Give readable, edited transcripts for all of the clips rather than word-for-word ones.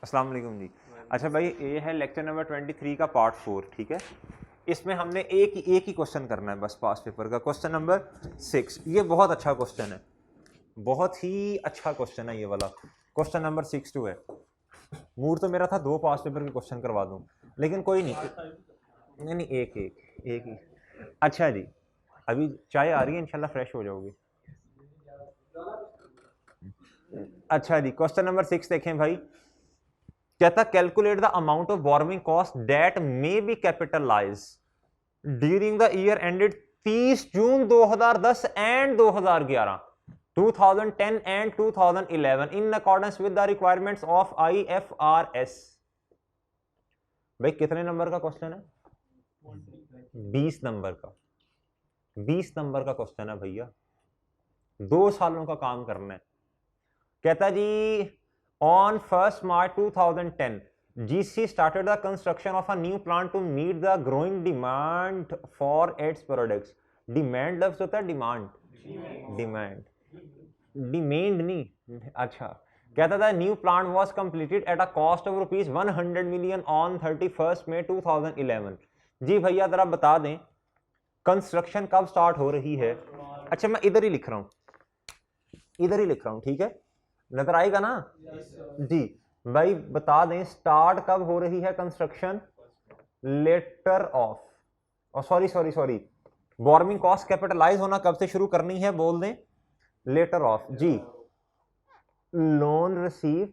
अस्सलाम वालेकुम जी। अच्छा भाई, ये है लेक्चर नंबर 23 का पार्ट 4, ठीक है। इसमें हमने एक ही क्वेश्चन करना है बस, पास पेपर का क्वेश्चन नंबर 6। ये बहुत अच्छा क्वेश्चन है, बहुत ही अच्छा क्वेश्चन है ये वाला। क्वेश्चन नंबर 6 2 है। मूड तो मेरा था 2 पास पेपर के क्वेश्चन करवा दूं, लेकिन कोई नहीं, नहीं नहीं, एक ही। अच्छा जी, अभी चाय आ रही है, इंशाल्लाह फ्रेश हो जाओगे। अच्छा जी, क्वेश्चन नंबर 6 देखें भाई। कहता calculate the amount of borrowing cost that may be capitalise during the year ended 30 June 2010 and 2011, 2010 and 2011 in accordance with the requirements of IFRS। भाई कितने नंबर का क्वेश्चन है? 20 नंबर का। 20 नंबर का क्वेश्चन है भैया, 2 सालों का काम करना है। कहता जी on 1 March 2010 GC started the construction of a new plant to meet the growing demand for its products। Demand लफ्ज होता है डिमांड, डिमांड, डिमांड नहीं। अच्छा, कहता था new plant was completed at a cost of rupees 100 million on 31 May 2011। जी भैया जरा बता दें कंस्ट्रक्शन कब स्टार्ट हो रही है। अच्छा मैं इधर ही लिख रहा हूं, इधर ही लिख रहा हूं, ठीक है, नजर आएगा ना जी। भाई बता दें स्टार्ट कब हो रही है construction. Later of, sorry sorry sorry, borrowing cost capitalise होना कब से शुरू करनी है, बोल दें लेटर ऑफ जी। लोन रिसीव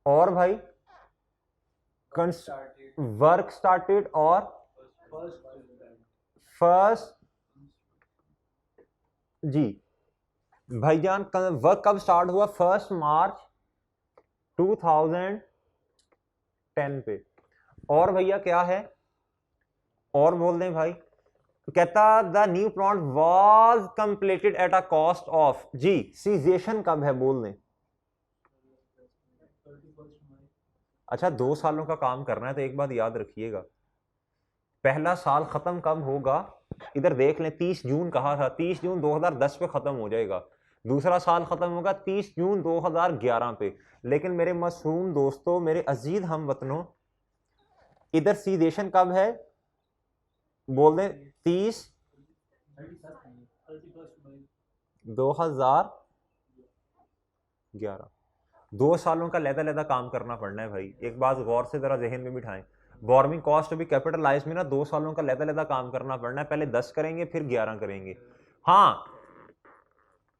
और भाई वर्क स्टार्टेड और फर्स्ट जी। भाईजान वर्क कब स्टार्ट हुआ? 1 March 2010 पे। और भैया क्या है, और बोल दें भाई। कहता the new plant was completed at a cost of जी। सीजेशन कब है, बोल दें। अच्छा 2 सालों का काम करना है तो एक बात याद रखिएगा, पहला साल खत्म कब होगा, इधर देख लें 30 जून कहा था, 30 जून 2010 पे खत्म हो जाएगा। दूसरा साल खत्म होगा 30 जून 2011 पे। लेकिन मेरे मासूम दोस्तों, मेरे अजीज हम वतनों, इधर सीजेशन कब है, बोल दें 30 2011। 2 सालों का लैदा लैदा काम करना पड़ना है भाई। एक बात गौर से जरा जहन में बिठाएं, बोरोइंग कॉस्ट भी कैपिटलाइज में ना 2 सालों का लैदा लैदा काम करना पड़ना है। पहले 10 करेंगे फिर 11 करेंगे। हाँ,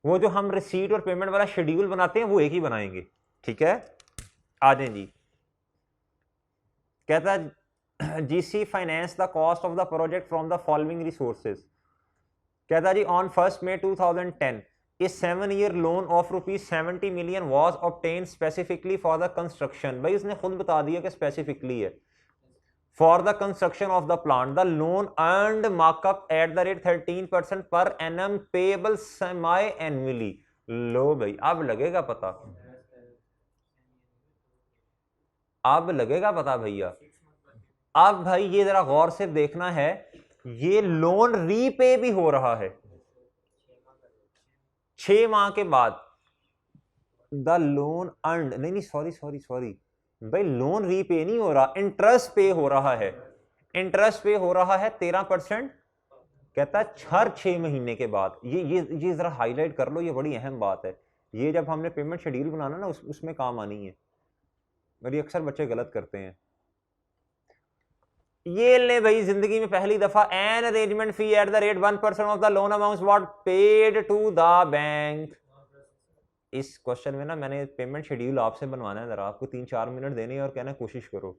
वो जो हम रिसीट और पेमेंट वाला शेड्यूल बनाते हैं वो एक ही बनाएंगे, ठीक है। आ जाए जी। कहता GC finance the cost of the project from the following resources. कहता जी on 1 May 2010 a 7-year loan of rupees 70 million was obtained specifically for the construction। भाई उसने खुद बता दिया कि स्पेसिफिकली है। For the construction of the plant, the loan earned markup at the rate 13% per annum payable semi-annually। लो भाई, अब लगेगा पता, अब लगेगा पता भैया। अब भाई ये जरा गौर से देखना है, ये लोन रीपे भी हो रहा है 6 माह के बाद। द लोन अर्नड, नहीं नहीं सॉरी सॉरी सॉरी भाई, लोन रीपे नहीं हो रहा, इंटरेस्ट पे हो रहा है। इंटरेस्ट पे हो रहा है 13%। कहता है हर 6 महीने के बाद। ये जरा हाईलाइट कर लो, ये बड़ी अहम बात है। ये जब हमने पेमेंट शेड्यूल बनाना ना उसमें काम आनी है, और ये अक्सर बच्चे गलत करते हैं। ये ले भाई, जिंदगी में पहली दफा an arrangement fee at the rate 1% of the loan amount what paid to the bank. इस क्वेश्चन में ना मैंने पेमेंट शेड्यूल आपसे बनवाना है, जरा आपको 3-4 मिनट देने और कहना कोशिश करो,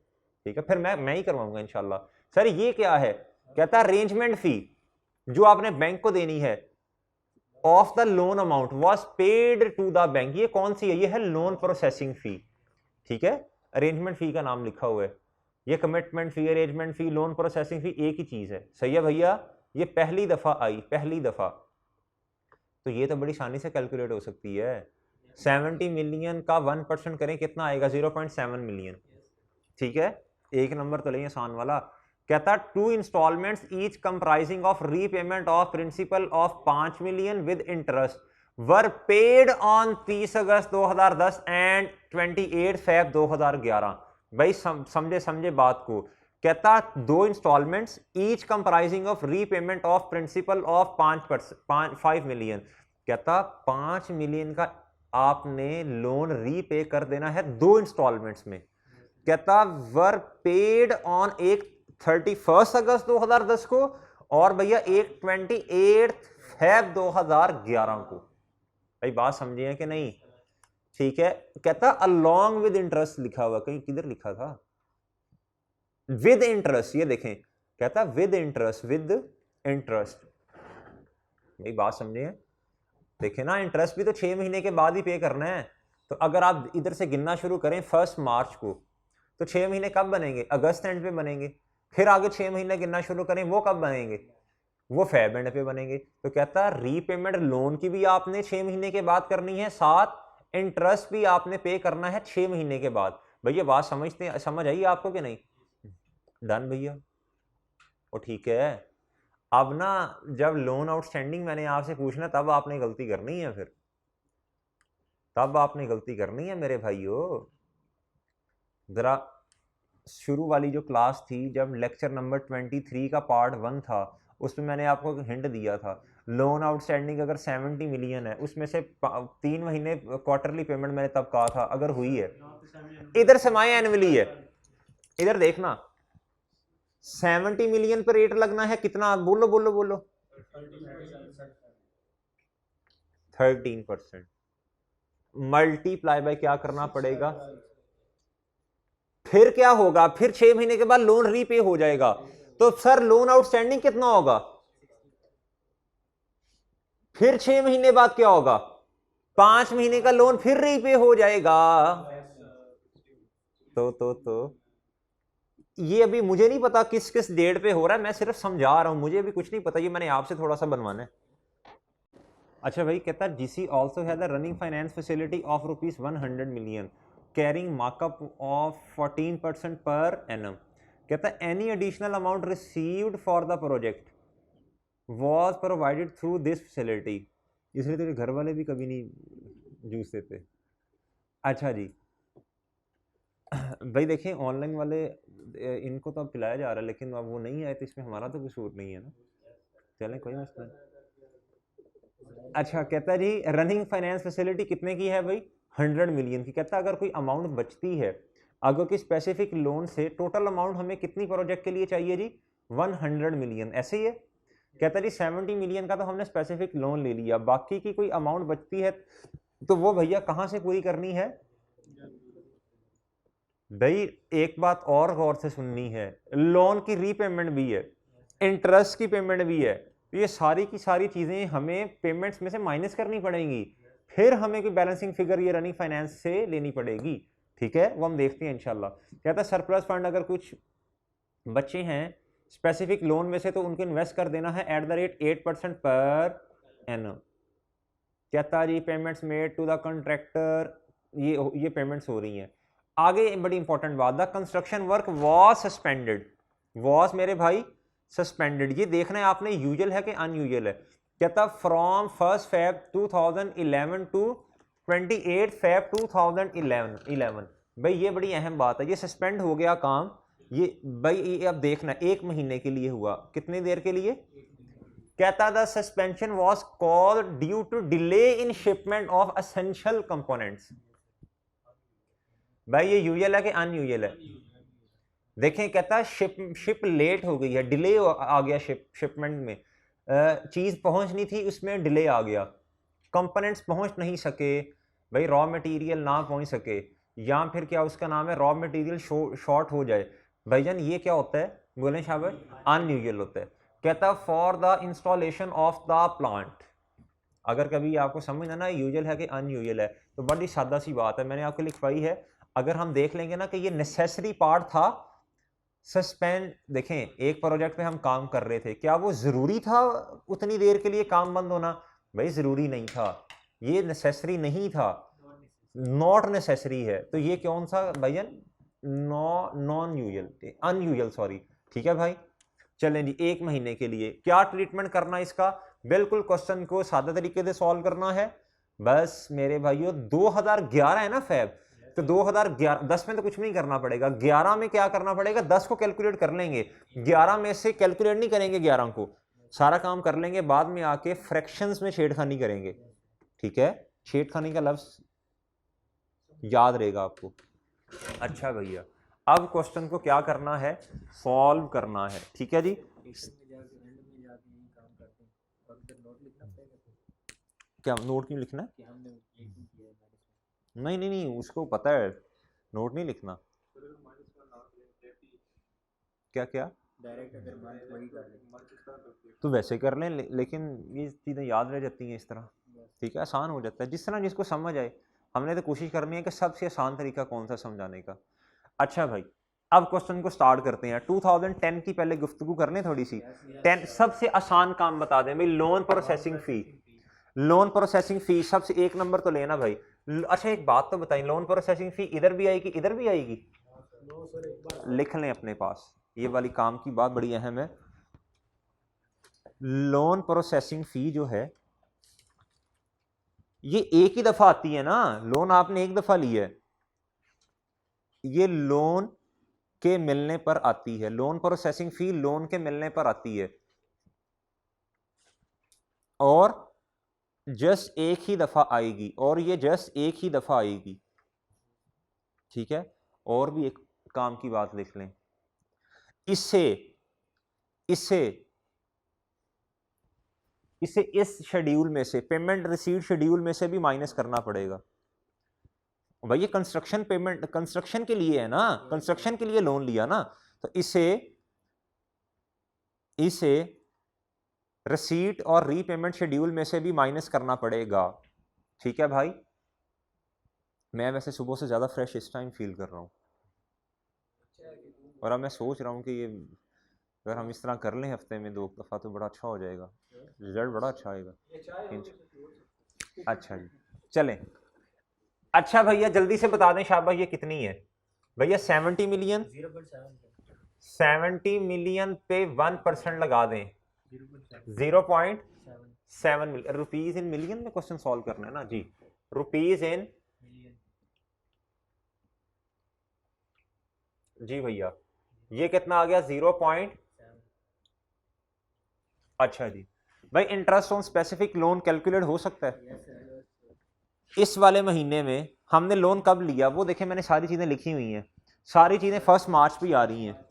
ठीक है, फिर मैं ही करवाऊंगा इंशाल्लाह। सर ये क्या है? कहता है अरेंजमेंट फी जो आपने बैंक को देनी है of the loan amount was paid to the bank. ये कौन सी है? ये है लोन प्रोसेसिंग फी, ठीक है। अरेंजमेंट फी का नाम लिखा हुआ है, ये कमिटमेंट फी, अरेंजमेंट फी, लोन प्रोसेसिंग फी एक ही चीज है, सही है भैया। ये पहली दफा आई, पहली दफा, तो ये तो बड़ी आसानी से कैलकुलेट हो सकती है। 70 मिलियन का 1% करें कितना आएगा? 0.7 मिलियन, ठीक है। एक नंबर तो लें आसान वाला। कहता 2 instalments each comprising of repayment of principal of 5 million with interest were paid on 30 August 2010 and 28 Feb 2011। भाई समझे बात को। कहता 2 instalments each comprising of repayment of principal of 5 million. कहता 5 मिलियन का आपने लोन रीपे कर देना है 2 इंस्टॉलमेंट्स में। कहता वर पेड ऑन एक 31 अगस्त 2010 को और भैया एक 28 फैब 2011 को। भाई बात समझे हैं कि नहीं? ठीक है। कहता अलोंग विद इंटरेस्ट लिखा हुआ, कहीं किधर लिखा था? विद इंटरेस्ट, ये देखें, कहता विद इंटरेस्ट, विद इंटरेस्ट। भाई बात समझे हैं? देखें ना, इंटरेस्ट भी तो 6 महीने के बाद ही पे करना है। तो अगर आप इधर से गिनना शुरू करें 1 मार्च को, तो 6 महीने कब बनेंगे? अगस्त एंड पे बनेंगे। फिर आगे 6 महीने गिनना शुरू करें, वो कब बनेंगे? वो फेब एंड पे बनेंगे। तो कहता रीपेमेंट लोन की भी आपने 6 महीने के बाद करनी है, साथ इंटरेस्ट भी आपने पे करना है 6 महीने के बाद। भैया बात समझ आई आपको कि नहीं? डन भैया। वो ठीक है। अब ना जब लोन आउटस्टैंडिंग मैंने आपसे पूछना तब आपने गलती करनी है, फिर तब आपने गलती करनी है मेरे भाइयों। जरा शुरू वाली जो क्लास थी, जब लेक्चर नंबर 23 का पार्ट 1 था, उसमें मैंने आपको हिंट दिया था लोन आउटस्टैंडिंग अगर 70 मिलियन है, उसमें से 3 महीने क्वार्टरली पेमेंट मैंने तब कहा था अगर हुई है, इधर सेमी एनुअली है, इधर देखना 70 मिलियन पर रेट लगना है कितना? बोलो बोलो बोलो। 13% मल्टीप्लाई बाय क्या करना पड़ेगा? फिर क्या होगा? फिर 6 महीने के बाद लोन रीपे हो जाएगा। तो सर लोन आउटस्टैंडिंग कितना होगा? फिर 6 महीने बाद क्या होगा? 5 महीने का लोन फिर रीपे हो जाएगा। तो ये अभी मुझे नहीं पता किस किस डेट पे हो रहा है, मैं सिर्फ समझा रहा हूं, मुझे अभी कुछ नहीं पता, ये मैंने आपसे थोड़ा सा बनवाना है। अच्छा भाई, कहता है GC also has a running finance facility of ₹100 million carrying markup of 14% पर एनम। कहता है any additional amount received for the project was provided through this facility. इसलिए तेरे घर वाले भी कभी नहीं जूस देते। अच्छा जी भाई देखें, ऑनलाइन वाले इनको तो अब पिलाया जा रहा है, लेकिन अब वो नहीं आए तो इसमें हमारा तो कसूर नहीं है ना। चलें कोई मसला नहीं। अच्छा कहता है जी रनिंग फाइनेंस फैसिलिटी कितने की है भाई? 100 मिलियन की। कहता है अगर कोई अमाउंट बचती है, अगर कोई स्पेसिफिक लोन से, टोटल अमाउंट हमें कितनी प्रोजेक्ट के लिए चाहिए जी? 100 मिलियन, ऐसे ही है। कहता है जी 70 मिलियन का तो हमने स्पेसिफिक लोन ले लिया, बाकी की कोई अमाउंट बचती है तो वो भैया कहां से पूरी करनी है? भाई एक बात और गौर से सुननी है, लोन की रीपेमेंट भी है, इंटरेस्ट की पेमेंट भी है, तो ये सारी की सारी चीजें हमें पेमेंट्स में से माइनस करनी पड़ेंगी, फिर हमें कोई बैलेंसिंग फिगर ये रनिंग फाइनेंस से लेनी पड़ेगी। ठीक है, वो हम देखते हैं इंशाल्लाह। कहता है सरप्लस फंड अगर कुछ बच्चे हैं स्पेसिफिक लोन में से तो उनको इन्वेस्ट कर देना है eight the rate 8% per annum. कहता जी payments made to the contractor, ये पेमेंट्स हो रही हैं। आगे बड़ी इंपॉर्टेंट बात, the construction work was suspended. Was मेरे भाई सस्पेंडेड, ये देखना है आपने यूजुअल है कि अनयूजुअल है। कहता फ्रॉम 1 Feb 2011 टू 28 Feb 2011। भाई ये बड़ी अहम बात है, ये सस्पेंड हो गया काम, ये भाई ये अब देखना 1 महीने के लिए हुआ, कितनी देर के लिए? कहता the suspension was called due to delay in shipment of essential components. भाई ये यूजुअल है कि अनयूजुअल है? देखें कहता है शिप लेट हो गई है, डिले आ गया शिपमेंट में, चीज पहुंचनी थी उसमें डिले आ गया, कंपोनेंट्स पहुंच नहीं सके, भाई रॉ मटेरियल ना पहुंच सके, या फिर क्या उसका नाम है रॉ मटेरियल शॉर्ट हो जाए। भाईजान ये क्या होता है? बोले शाबाश, अनयूजुअल होता है। कहता for the installation of the plant. अगर कभी आपको समझ ना यूजुअल है कि अनयूजुअल है तो बड़ी सादा सी बात है, मैंने आपको लिखवाई है। अगर हम देख लेंगे ना कि ये नेसेसरी पार्ट था सस्पेंड। देखें एक प्रोजेक्ट पे हम काम कर रहे थे, क्या वो जरूरी था उतनी देर के लिए काम बंद होना? भाई जरूरी नहीं था, ये नेसेसरी नहीं था, नॉट नेसेसरी है। तो ये कौन सा भाईजान? Non usual, unusual sorry. ठीक है भाई, चलें जी 1 महीने के लिए क्या ट्रीटमेंट करना इसका? बिल्कुल क्वेश्चन को सादा तरीके से सॉल्व करना है, बस मेरे भाइयों 2011 है ना फैब, तो 2011 10 में तो कुछ नहीं करना पड़ेगा, 11 में क्या करना पड़ेगा, 10 को कैलकुलेट कर लेंगे, 11 में से कैलकुलेट नहीं करेंगे 11 को, सारा काम कर लेंगे, बाद में आके फ्रैक्शंस में छेड़खानी करेंगे। ठीक है, छेड़खानी का लफ्ज याद रहेगा आपको। अच्छा भैया, अब क्वेश्चन को क्या करना है, सॉल्व करना है। ठीक है जी, क्या नोट क्यों लिखना है? नहीं नहीं नहीं, उसको पता है नोट नहीं लिखना। क्या क्या तो वैसे कर लें, लेकिन ये चीज़ें याद रह जाती हैं इस तरह। ठीक है, आसान हो जाता है, जिस तरह जिसको समझ आए। हमने तो कोशिश करनी है कि सबसे आसान तरीका कौन सा समझाने का। अच्छा भाई, अब क्वेश्चन को स्टार्ट करते हैं। 2010 की पहले गुफ्तगू कर लें थोड़ी सी। 10 सबसे आसान काम बता दें भाई, loan processing fee. Loan processing fee सबसे एक नंबर तो लेना भाई। अच्छा एक बात तो बताइए, लोन प्रोसेसिंग फी इधर भी आएगी इधर भी आएगी? लिख लें अपने पास, ये वाली काम की बात बड़ी अहम है। लोन प्रोसेसिंग फी जो है ये एक ही दफा आती है ना, लोन आपने एक दफा लिया है, ये लोन के मिलने पर आती है। लोन प्रोसेसिंग फी लोन के मिलने पर आती है और जस्ट एक ही दफा आएगी, और ये जस्ट एक ही दफा आएगी। ठीक है, और भी एक काम की बात लिख लें, इससे इससे इसे इस शेड्यूल में से, पेमेंट रिसीट शेड्यूल में से भी माइनस करना पड़ेगा भाई। ये कंस्ट्रक्शन पेमेंट कंस्ट्रक्शन के लिए है ना, कंस्ट्रक्शन के लिए लोन लिया ना, तो इसे इसे रिसीट और रीपेमेंट शेड्यूल में से भी माइनस करना पड़ेगा। ठीक है भाई, मैं वैसे सुबह से ज़्यादा फ्रेश इस टाइम फील कर रहा हूँ, और अब मैं सोच रहा हूँ कि ये अगर हम इस तरह कर लें हफ्ते में 2 दफ़ा तो बड़ा अच्छा हो जाएगा, रिजल्ट बड़ा अच्छा आएगा। अच्छा जी, चलें। अच्छा भैया जल्दी से बता दें शाबाश, ये कितनी है भैया? 70 मिलियन। 70 मिलियन पे 1% लगा दें, 0.7 मिलियन रुपीज इन मिलियन में क्वेश्चन सॉल्व करना है ना जी, रुपीज इन, जी भैया ये कितना आ गया? 0. अच्छा जी भाई, interest on specific loan calculate हो सकता है? इस वाले महीने में हमने लोन कब लिया वो देखें, मैंने सारी चीज़ें लिखी हुई हैं, सारी चीज़ें 1 मार्च पे आ रही हैं,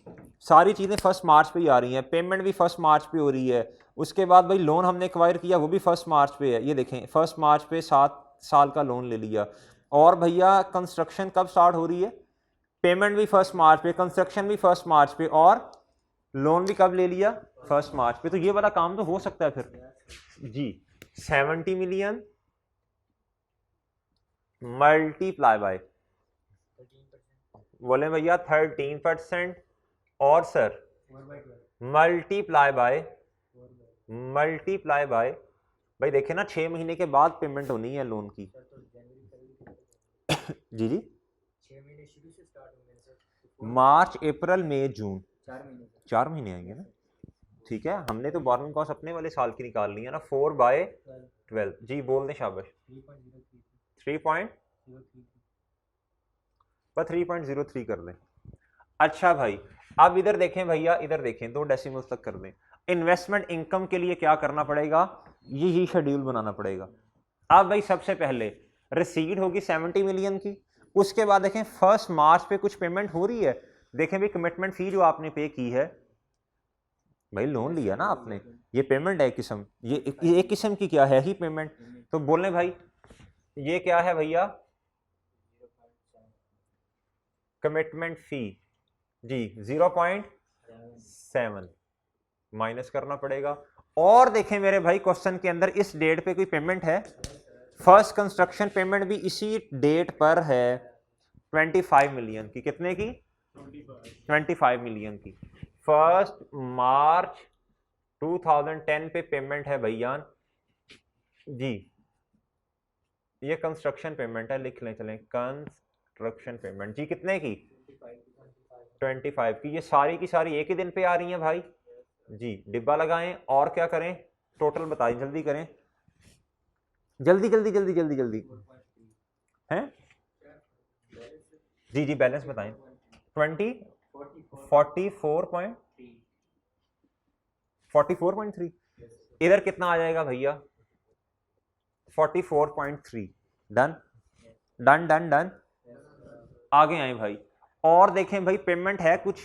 सारी चीज़ें 1 मार्च पे आ रही हैं, पेमेंट भी 1 मार्च पे हो रही है। उसके बाद भाई लोन हमने एक्वायर किया वो भी 1 मार्च पे है, ये देखें 1 मार्च पे 7 साल का लोन ले लिया। और भैया कंस्ट्रक्शन कब स्टार्ट हो रही है? पेमेंट भी 1 मार्च पे, कंस्ट्रक्शन भी 1 मार्च पे, और लोन भी कब ले लिया? 1 मार्च पे। तो ये वाला काम तो हो सकता है फिर जी। 70 मिलियन मल्टीप्लाई बाय, बोले भैया 13%, और सर मल्टीप्लाई बाय भाई देखे ना 6 महीने के बाद पेमेंट होनी है लोन की। जी जी, 6 मार्च अप्रैल मई जून, 4 महीने आएंगे ना। ठीक है, हमने तो बोरोइंग कॉस्ट अपने वाले साल की निकाल ली है ना, 4/12 जी। बोल दें शाबाश, 3.03 कर दें। अच्छा भाई, अब इधर देखें भैया, इधर देखें 2 डेसिमल्स तक कर दें। इन्वेस्टमेंट इनकम के लिए क्या करना पड़ेगा? यही शेड्यूल बनाना पड़ेगा। अब भाई सबसे पहले रिसीट होगी 70 मिलियन की, उसके बाद देखें 1 मार्च पे कुछ पेमेंट हो रही है। देखें भाई कमिटमेंट फी जो आपने पे की है, भाई लोन लिया ना आपने, ये पेमेंट है किस्म, ये एक किस्म की क्या है ही पेमेंट। तो बोलने भाई ये क्या है भैया? कमिटमेंट फी जी 0.7 माइनस करना पड़ेगा। और देखें मेरे भाई क्वेश्चन के अंदर इस डेट पे कोई पेमेंट है? फर्स्ट कंस्ट्रक्शन पेमेंट भी इसी डेट पर है, 25 मिलियन की। कितने की? 25 मिलियन की। 1 मार्च 2010 पे पेमेंट है भैया जी। ये कंस्ट्रक्शन पेमेंट है, लिख लें चलें, कंस्ट्रक्शन पेमेंट जी कितने की? 25 की। ये सारी की सारी एक ही दिन पे आ रही हैं भाई जी, डिब्बा लगाएं और क्या करें, टोटल बताएं जल्दी करें। जल्दी जल्दी जल्दी जल्दी जल्दी हैं जी जी बैलेंस बताएं 44.3 इधर कितना आ जाएगा भैया 44.3 डन डन डन डन आगे आए भाई और देखें भाई पेमेंट है कुछ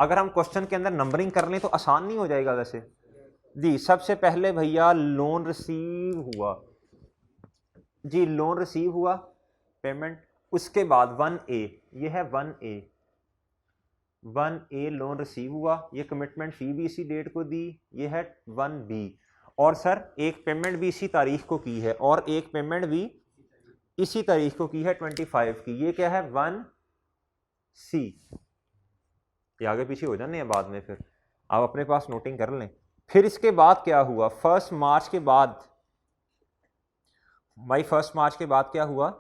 अगर हम क्वेश्चन के अंदर नंबरिंग कर लें तो आसान नहीं हो जाएगा वैसे जी सबसे पहले भैया लोन रिसीव हुआ जी लोन रिसीव हुआ पेमेंट उसके बाद 1A ये है 1A लोन रिसीव हुआ ये कमिटमेंट फी भी इसी डेट को दी ये है 1B और सर एक पेमेंट भी इसी तारीख को की है और एक पेमेंट भी इसी तारीख को की है 25 की ये क्या है 1C ये आगे पीछे हो जाने हैं बाद में फिर आप अपने पास नोटिंग कर लें फिर इसके बाद क्या हुआ 1 मार्च के बाद भाई 1 मार्च के बाद क्या हुआ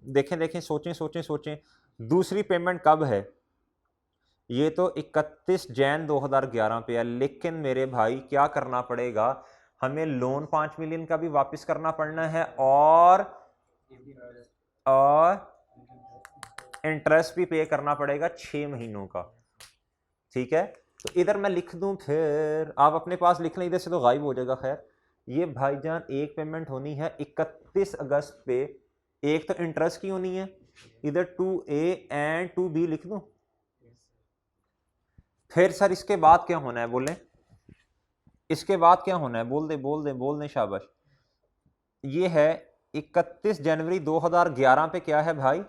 देखें देखें सोचें सोचें सोचें दूसरी पेमेंट कब है ये तो 31 जैन 2011 पे है लेकिन मेरे भाई क्या करना पड़ेगा हमें लोन 5 मिलियन का भी वापस करना पड़ना है और इंटरेस्ट भी पे करना पड़ेगा 6 महीनों का ठीक है तो इधर मैं लिख दूं फिर आप अपने पास लिख लें इधर से तो गायब हो जाएगा खैर ये भाईजान एक पेमेंट होनी है 31 अगस्त पे एक तो इंटरेस्ट की होनी है इधर 2A एंड 2B लिख दूं फिर सर इसके बाद क्या होना है बोलें इसके बाद क्या होना है बोल दे शाबाश ये है 31 जनवरी 2011 पे क्या है भाई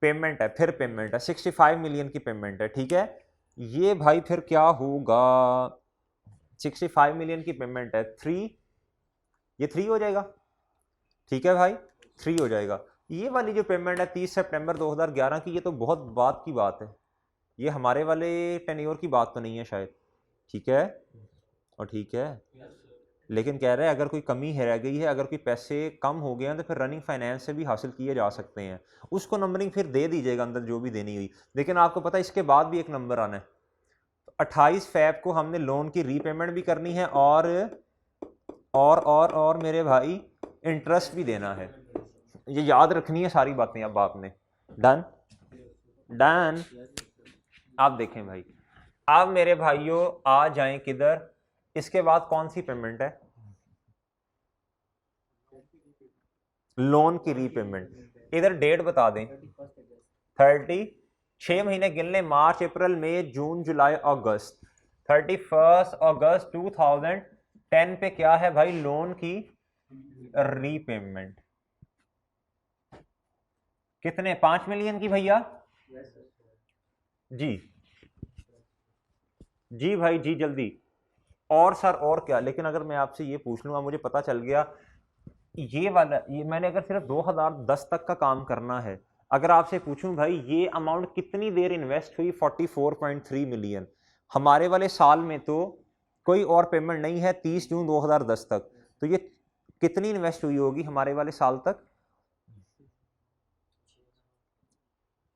पेमेंट है फिर पेमेंट है 65 मिलियन की पेमेंट है ठीक है ये भाई फिर क्या होगा 65 मिलियन की पेमेंट है 3 ये 3 हो जाएगा ठीक है भाई 3 हो जाएगा ये वाली जो पेमेंट है 30 सितंबर 2011 की ये तो बहुत बाद की बात है ये हमारे वाले टेन्योर की बात तो नहीं है शायद ठीक है और ठीक है लेकिन कह रहे हैं अगर कोई कमी है रह गई है अगर कोई पैसे कम हो गए हैं तो फिर रनिंग फाइनेंस से भी हासिल किए जा सकते हैं उसको नंबरिंग फिर दे दीजिएगा अंदर जो भी देनी हुई लेकिन आपको पता है इसके बाद भी एक नंबर आना है 28 फैब को हमने लोन की रीपेमेंट भी करनी है और मेरे भाई इंटरेस्ट भी देना है ये याद रखनी है सारी बातें अब आपने डन डन आप देखें भाई अब मेरे भाइयों आ जाएं किधर इसके बाद कौन सी पेमेंट है लोन की रीपेमेंट इधर डेट बता दें 30 6 महीने गिन लें मार्च अप्रैल मई जून जुलाई अगस्त 31 अगस्त 2010 पे क्या है भाई लोन की रीपेमेंट कितने 5 मिलियन की भैया जी जी भाई जी जल्दी और सर और क्या लेकिन अगर मैं आपसे ये पूछ लूंगा मुझे पता चल गया ये वाला ये मैंने अगर सिर्फ 2010 तक का काम करना है अगर आपसे पूछूं भाई ये अमाउंट कितनी देर इन्वेस्ट हुई 44.3 मिलियन हमारे वाले साल में तो कोई और पेमेंट नहीं है 30 जून 2010 तक तो ये कितनी इन्वेस्ट हुई होगी हमारे वाले साल तक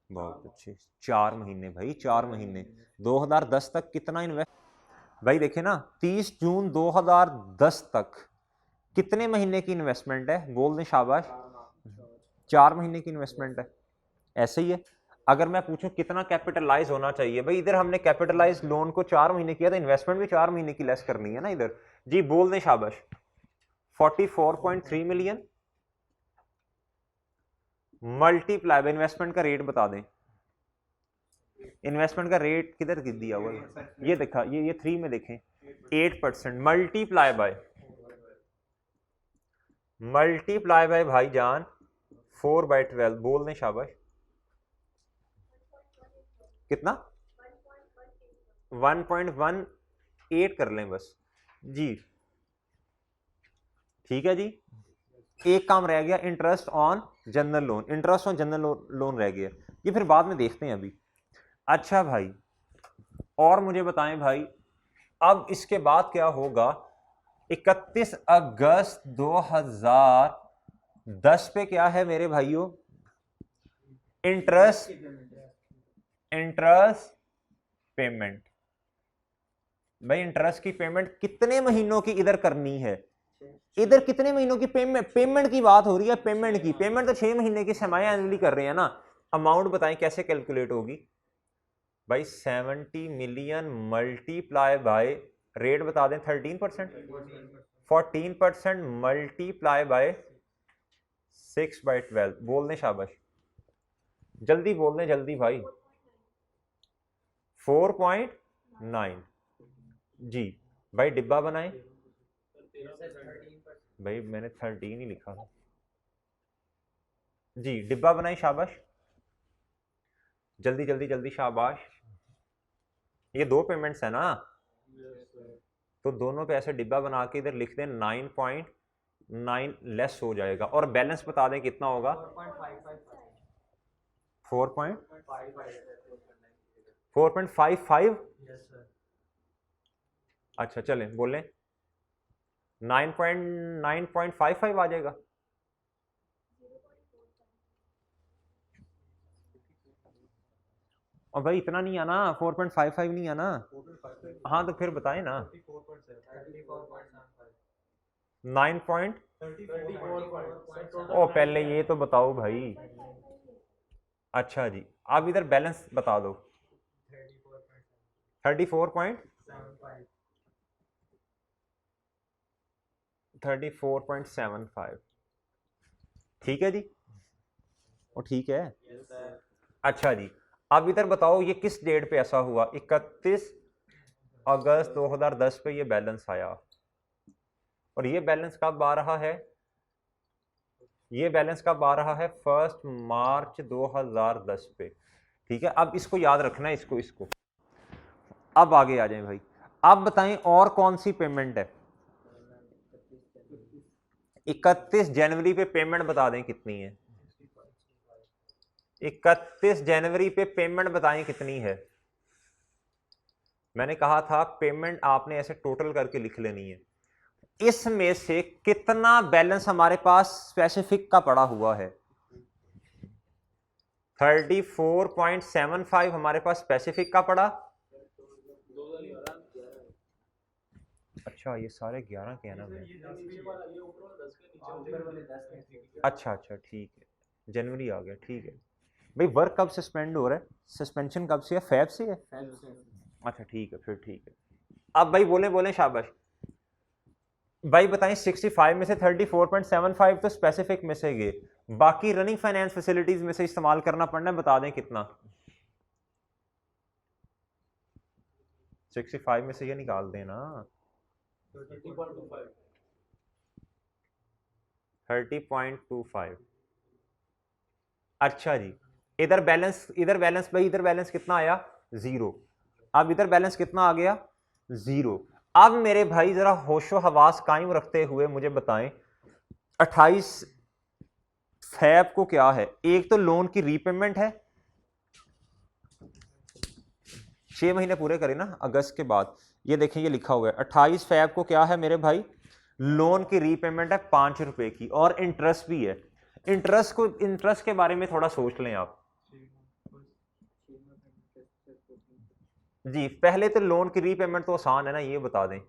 बहुत अच्छे 4 महीने भाई 4 महीने 2010 तक कितना इन्वेस्ट भाई देखे ना 30 जून 2010 तक कितने महीने की इन्वेस्टमेंट है बोल दें शाबाश 4 महीने की इन्वेस्टमेंट है ऐसे ही है अगर मैं पूछूं कितना कैपिटलाइज होना चाहिए भाई इधर हमने कैपिटलाइज लोन को 4 महीने किया तो इन्वेस्टमेंट भी 4 महीने की लेस करनी है ना इधर जी बोल दें शाबाश 44.3 मिलियन मल्टीप्लाई बाय इन्वेस्टमेंट का रेट बता दें इन्वेस्टमेंट का रेट किधर दिया हुआ है ये देखा ये 3 में देखें 8% मल्टीप्लाई बाय भाईजान 4/12 बोल दें शाबाश कितना 1.18 कर लें बस जी ठीक है जी एक काम रह गया interest on general loan interest on general loan रह गया ये फिर बाद में देखते हैं अभी अच्छा भाई और मुझे बताएं भाई अब इसके बाद क्या होगा 31 अगस्त 2010 पे क्या है मेरे भाइयों इंटरेस्ट पेमेंट भाई इंटरेस्ट की पेमेंट कितने महीनों की इधर करनी है इधर कितने महीनों की पेमेंट की बात हो रही है, पेमेंट तो 6 महीने की सेमी एनुअली कर रहे हैं ना। अमाउंट बताएं कैसे कैलकुलेट होगी भाई, 70 मिलियन मल्टीप्लाई बाय रेट बता दें 13%, 14% मल्टीप्लाई बाय 6/12, बोल दें शाबाश, जल्दी बोल दें जल्दी भाई, 4.9 जी भाई, डिब्बा बनाएं भाई, मैंने 13 ही लिखा था जी, डिब्बा बनाएं शाबाश, जल्दी जल्दी जल्दी शाबाश। ये दो पेमेंट्स है ना, तो दोनों पे ऐसे डिब्बा बना के इधर लिख दें 9.9 लेस हो जाएगा, और बैलेंस बता दें कितना होगा, 4.55। अच्छा चलें बोलें 9.55 आ जाएगा। और भाई इतना नहीं आना, 4.55 नहीं आना। हाँ तो फिर बताएं ना, 9 पॉइंट, ओ पहले ये तो बताओ भाई। अच्छा जी, आप इधर बैलेंस बता दो, 34.75, ठीक है जी, वो ठीक है। अच्छा जी, अब इधर बताओ ये किस डेट पे ऐसा हुआ, 31 अगस्त 2010 पे ये बैलेंस आया, और ये बैलेंस कब आ रहा है, ये बैलेंस कब आ रहा है, 1 मार्च 2010 पे, ठीक है। अब इसको याद रखना है, इसको अब आगे आ जाएं भाई, अब बताएं और कौन सी पेमेंट है, 31 जनवरी पे पेमेंट बता दें कितनी है, 31 जनवरी पे पेमेंट बताएं कितनी है। मैंने कहा था पेमेंट आपने ऐसे टोटल करके लिख लेनी है, इसमें से कितना बैलेंस हमारे पास स्पेसिफिक का पड़ा हुआ है, 34.75 हमारे पास स्पेसिफिक का पड़ा। अच्छा ये सारे 11 के हैं ना भाई, अच्छा ठीक है, जनवरी आ गया, ठीक है भाई। वर्क कब सस्पेंड हो रहा है, सस्पेंशन कब से है, फैब से है, अच्छा ठीक है, फिर ठीक है। अब भाई बोले शाबाश भाई, बताएं 65 में से 34.75 तो स्पेसिफिक में से गए, बाकी रनिंग फाइनेंस फैसिलिटीज में से इस्तेमाल करना पड़ना है, बता दें कितना, 65 में से ये निकाल देना, 30.25। अच्छा जी, इधर बैलेंस भाई, इधर बैलेंस कितना आया, 0। अब इधर बैलेंस कितना आ गया, 0। अब मेरे भाई जरा होशो हवास कायम रखते हुए मुझे बताएं 28 फैब को क्या है, एक तो लोन की रीपेमेंट है, 6 महीने पूरे करें ना अगस्त के बाद, ये देखें ये लिखा हुआ है 28 फैब को क्या है मेरे भाई, लोन की रीपेमेंट है 5 रुपए की, और इंटरेस्ट भी है। इंटरेस्ट के बारे में थोड़ा सोच लें आप जी, पहले तो लोन की रीपेमेंट तो आसान है ना, ये बता दें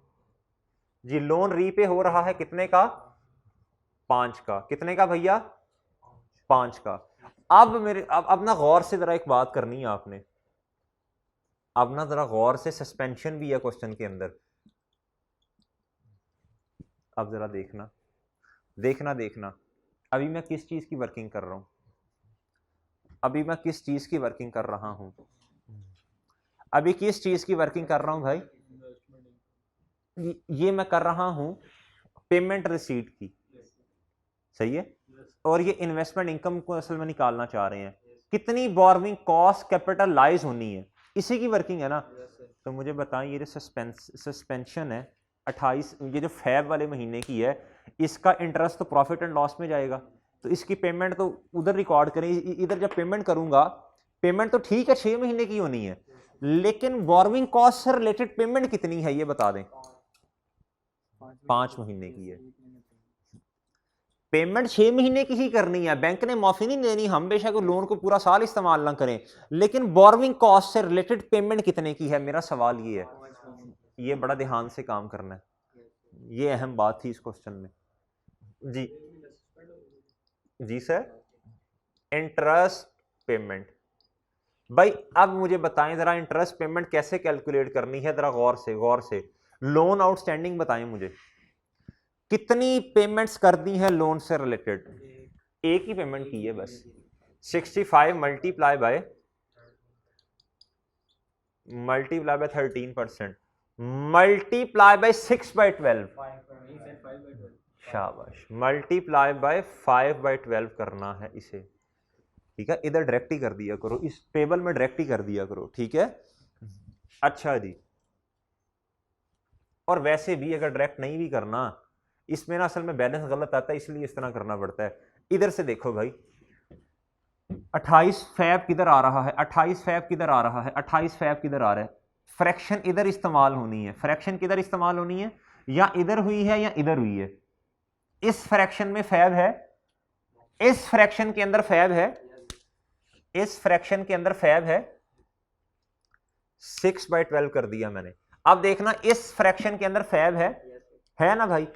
जी, लोन रीपे हो रहा है कितने का, 5 का, कितने का भैया, 5 का। अब ना गौर से जरा एक बात करनी है आपने, अब ना जरा गौर से, सस्पेंशन भी है क्वेश्चन के अंदर, अब जरा देखना अभी मैं किस चीज की वर्किंग कर रहा हूं, अभी किस चीज की वर्किंग कर रहा हूं भाई, ये मैं कर रहा हूं पेमेंट रिसीट की, सही है, और ये इन्वेस्टमेंट इनकम को असल में निकालना चाह रहे हैं, कितनी बोरोइंग कॉस्ट कैपिटलाइज होनी है, इसी की वर्किंग है ना। तो मुझे बताएं ये जो सस्पेंशन है 28, ये जो फैब वाले महीने की है, इसका इंटरेस्ट तो प्रॉफिट एंड लॉस में जाएगा, तो इसकी पेमेंट तो उधर रिकॉर्ड करें, इधर जब पेमेंट करूंगा, पेमेंट तो ठीक है 6 महीने की होनी है, लेकिन बोरोइंग कॉस्ट से रिलेटेड पेमेंट कितनी है ये बता दें, 5 महीने की है, पेमेंट 6 महीने की ही करनी है, बैंक ने माफी नहीं देनी, हम बेशक लोन को पूरा साल इस्तेमाल ना करें, लेकिन बोरोइंग कॉस्ट से रिलेटेड पेमेंट कितने की है, मेरा सवाल ये है, ये बड़ा ध्यान से काम करना है ये अहम बात थी इस क्वेश्चन में। जी जी सर, इंटरेस्ट पेमेंट। भाई अब मुझे बताएं जरा, इंटरेस्ट पेमेंट कैसे कैलकुलेट करनी है, जरा गौर से गौर से। लोन आउटस्टैंडिंग बताएं मुझे, कितनी पेमेंट्स कर दी हैं लोन से रिलेटेड? एक ही पेमेंट की है बस। 65 मल्टीप्लाई बाय 13%, मल्टीप्लाई बाय 6/12, शाबाश, मल्टीप्लाई बाय 5/12 करना है इसे, ठीक है। इधर डायरेक्ट ही कर दिया करो, इस टेबल में डायरेक्ट ही कर दिया करो, ठीक है। अच्छा जी, और वैसे भी अगर डायरेक्ट नहीं भी करना, इसमें ना असल में बैलेंस गलत आता है, इसलिए इस तरह करना पड़ता है। इधर से देखो भाई, 28 फैब किधर आ रहा है, 28 फैब किधर आ रहा है, 28 फैब किधर आ रहा है। फ्रैक्शन इधर इस्तेमाल होनी है, फ्रैक्शन किधर इस्तेमाल होनी है, या इधर हुई है या इधर हुई है। इस फ्रैक्शन में फैब है, इस फ्रैक्शन के अंदर फैब है, इस फ्रैक्शन के अंदर फैब है, 6/12 कर दिया मैंने। अब देखना, इस फ्रैक्शन के अंदर फैब है ना भाई,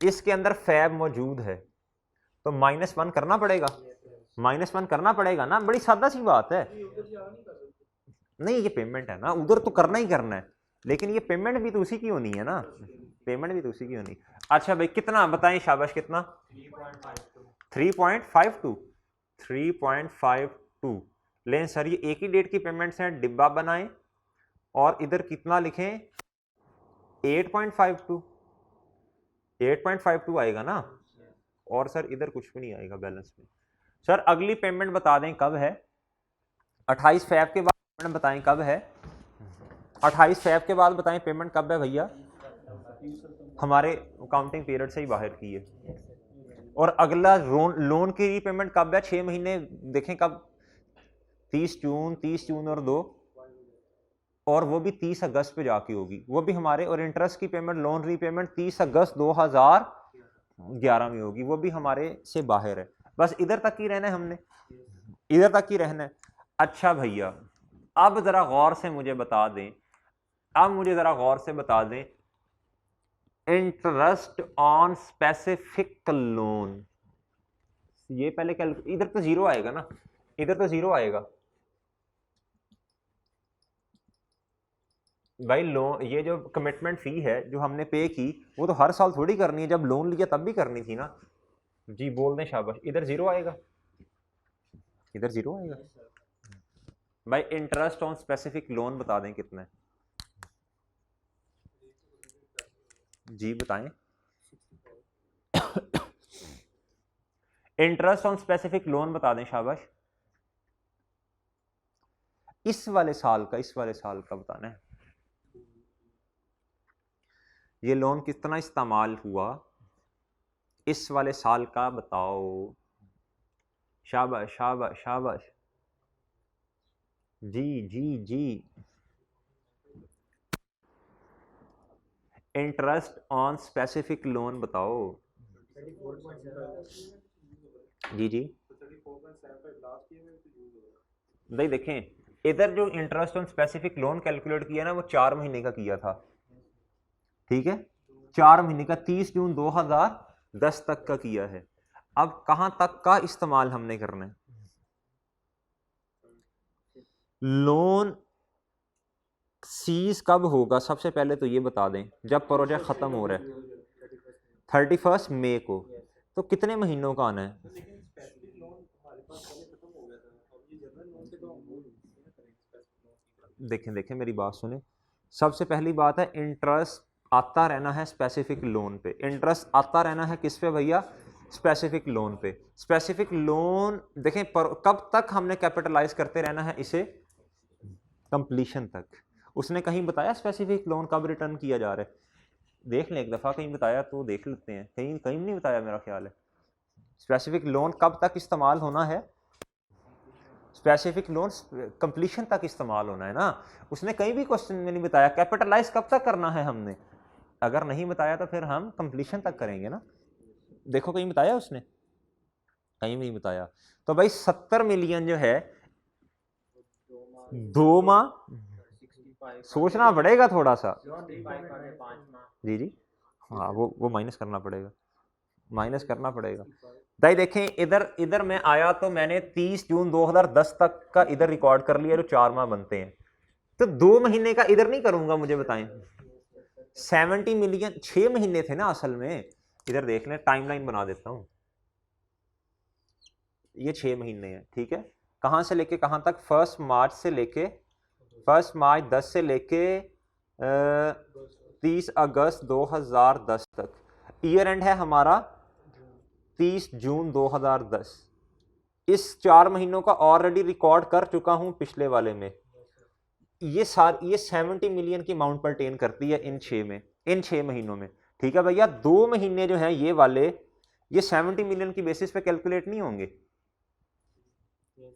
इसके अंदर फैब मौजूद है, तो -1 करना पड़ेगा, -1 करना पड़ेगा ना, बड़ी सादा सी बात है। नहीं ये पेमेंट है ना, उधर तो करना ही करना है, लेकिन ये पेमेंट भी तो उसी की होनी है ना, पेमेंट भी तो उसी की होनी। अच्छा भाई कितना बताएं, शाबाश, कितना? 3.52, 3.52। लेकिन सर ये एक ही डेट की पेमेंट्स हैं, डिब्बा बनाएं और इधर कितना लिखें, 8.52, 8.52 आएगा ना। और सर इधर कुछ भी नहीं आएगा बैलेंस में। सर अगली पेमेंट बता दें कब है, 28 फैब के बाद पेमेंट बताएं कब है, 28 फैब के बाद बताएं पेमेंट कब है भैया, हमारे अकाउंटिंग पीरियड से ही बाहर की है। और अगला लोन की रीपेमेंट कब है, 6 महीने देखें कब, 30 जून, 30 जून और 2, और वो भी 30 अगस्त पे जाके होगी वो भी हमारे। और इंटरेस्ट की पेमेंट, लोन रीपेमेंट 30 अगस्त 2011 में होगी, वो भी हमारे से बाहर है। बस इधर तक ही रहना है हमने, इधर तक ही रहना है। अच्छा भैया अब जरा गौर से मुझे बता दें, अब मुझे जरा गौर से बता दें, इंटरेस्ट ऑन स्पेसिफिक लोन, ये पहले इधर तो जीरो आएगा ना, इधर तो जीरो आएगा भाई। लोन, ये जो कमिटमेंट फी है जो हमने पे की, वो तो हर साल थोड़ी करनी है, जब लोन लिया तब भी करनी थी ना। जी बोल दें, शाबाश, इधर जीरो आएगा, इधर जीरो आएगा भाई। इंटरेस्ट ऑन स्पेसिफिक लोन बता दें कितना है, जी बताएं। इंटरेस्ट ऑन स्पेसिफिक लोन बता दें, शाबाश। इस वाले साल का, इस वाले साल का बताना है, ये लोन कितना इस्तेमाल हुआ, इस वाले साल का बताओ, शाबाश शाबाश शाबाश, जी जी जी। इंटरेस्ट ऑन स्पेसिफिक लोन बताओ, जी जी। नहीं देखें, इधर जो interest on specific loan calculate किया ना, वो 4 महीने का किया था, ठीक है, 4 महीने का, 30 जून 2010 तक का किया है। अब कहां तक का इस्तेमाल हमने करना है, लोन सीज कब होगा, सबसे पहले तो ये बता दें, जब प्रोजेक्ट खत्म हो रहा है 31 मई को, तो कितने महीनों का आना है। देखें देखें मेरी बात सुने, सबसे पहली बात है, इंटरेस्ट आता रहना है स्पेसिफिक लोन पे, इंटरेस्ट आता रहना है किस पे भैया, स्पेसिफिक लोन पे। स्पेसिफिक लोन देखें कब तक हमने कैपिटलाइज करते रहना है इसे, कंप्लीशन तक। उसने कहीं बताया स्पेसिफिक लोन कब रिटर्न किया जा रहा है, देख लें एक दफ़ा, कहीं बताया तो देख लेते हैं, कहीं कहीं नहीं बताया मेरा ख्याल है। स्पेसिफिक लोन कब तक इस्तेमाल होना है, स्पेसिफिक लोन कंप्लीशन तक इस्तेमाल होना है ना। उसने कहीं भी क्वेश्चन में नहीं बताया कैपिटलाइज कब तक करना है हमने, अगर नहीं बताया तो फिर हम कंप्लीशन तक करेंगे ना। देखो कहीं बताया उसने, कहीं भी नहीं बताया। तो भाई 70 मिलियन जो है, 2 माह, सोचना पड़ेगा थोड़ा सा, जी जी, हाँ वो माइनस करना पड़ेगा, माइनस करना पड़ेगा। भाई देखें इधर मैं आया तो मैंने 30 जून 2010 तक का इधर रिकॉर्ड कर लिया जो 4 माह बनते हैं, तो 2 महीने का इधर नहीं करूंगा, मुझे बताएं 70 मिलियन 6 महीने थे ना असल में। इधर देख लें, टाइमलाइन बना देता हूं, ये 6 महीने हैं, ठीक है। कहां से लेके कहां तक? 1 मार्च से लेके 1 मार्च 10 से लेके 30 अगस्त 2010 तक। ईयर एंड है हमारा 30 जून 2010। इस 4 महीनों का ऑलरेडी रिकॉर्ड कर चुका हूं पिछले वाले में। ये 70 मिलियन की अमाउंट परटेन करती है इन 6 महीनों में, ठीक है भैया। 2 महीने जो हैं ये वाले, ये 70 मिलियन की बेसिस पे कैलकुलेट नहीं होंगे,